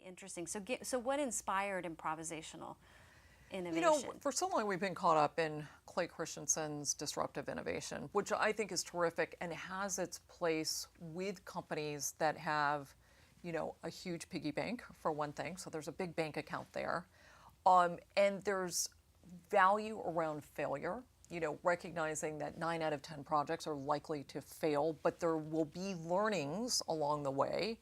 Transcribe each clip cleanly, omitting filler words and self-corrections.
interesting. So what inspired improvisational innovation? For so long we've been caught up in Clay Christensen's disruptive innovation, which I think is terrific and has its place with companies that have, a huge piggy bank, for one thing. So there's a big bank account there. And there's value around failure, recognizing that 9 out of 10 projects are likely to fail, but there will be learnings along the way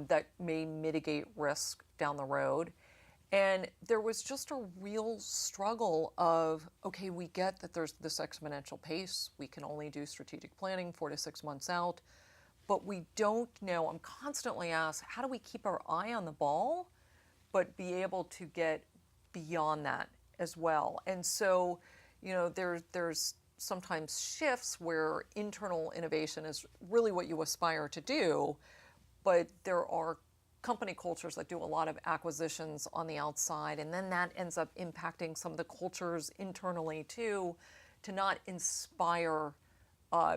that may mitigate risk down the road. And there was just a real struggle of, okay, we get that there's this exponential pace. We can only do strategic planning 4 to 6 months out, but we don't know. I'm constantly asked, how do we keep our eye on the ball, but be able to get beyond that as well? And so, there's sometimes shifts where internal innovation is really what you aspire to do, but there are company cultures that do a lot of acquisitions on the outside, and then that ends up impacting some of the cultures internally too, to not inspire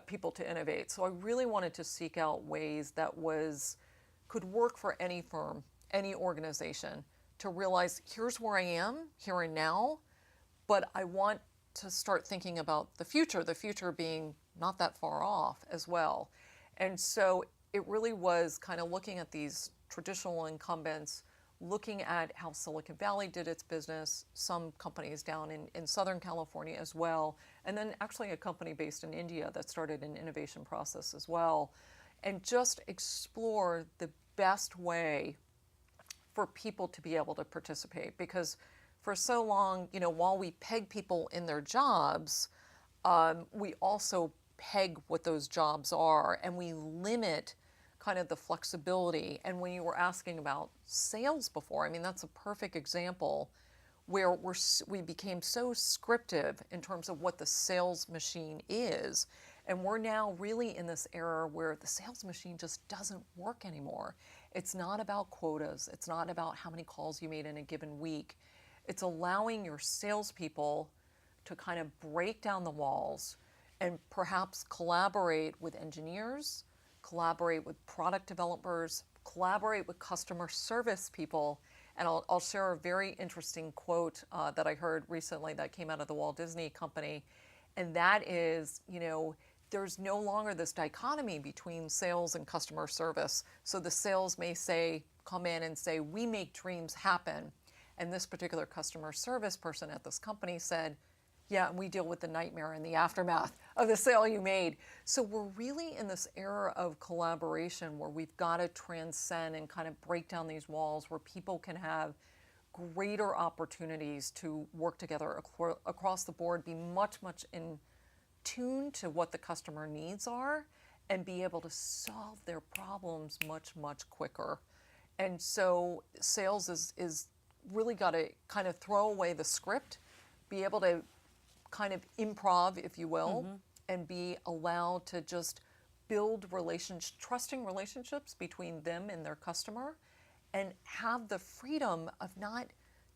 people to innovate. So I really wanted to seek out ways that could work for any firm, any organization, to realize here's where I am, here and now, but I want to start thinking about the future being not that far off as well. And so it really was kind of looking at these traditional incumbents, looking at how Silicon Valley did its business, some companies down in Southern California as well, and then actually a company based in India that started an innovation process as well, and just explore the best way for people to be able to participate. Because for so long, while we peg people in their jobs, we also peg what those jobs are, and we limit kind of the flexibility. And when you were asking about sales before, that's a perfect example where we became so scriptive in terms of what the sales machine is. And we're now really in this era where the sales machine just doesn't work anymore. It's not about quotas. It's not about how many calls you made in a given week. It's allowing your salespeople to kind of break down the walls and perhaps collaborate with engineers, collaborate with product developers, collaborate with customer service people. And I'll share a very interesting quote that I heard recently that came out of the Walt Disney Company. And that is, there's no longer this dichotomy between sales and customer service. So the sales may come in and say, we make dreams happen. And this particular customer service person at this company said, yeah, and we deal with the nightmare and the aftermath of the sale you made. So we're really in this era of collaboration where we've got to transcend and kind of break down these walls where people can have greater opportunities to work together across the board, be much in tune to what the customer needs are, and be able to solve their problems much quicker. And so sales is really got to kind of throw away the script, be able to kind of improv, if you will, and be allowed to just build trusting relationships between them and their customer, and have the freedom of not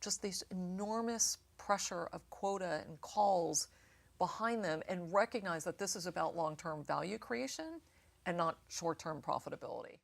just this enormous pressure of quota and calls behind them, and recognize that this is about long-term value creation and not short-term profitability.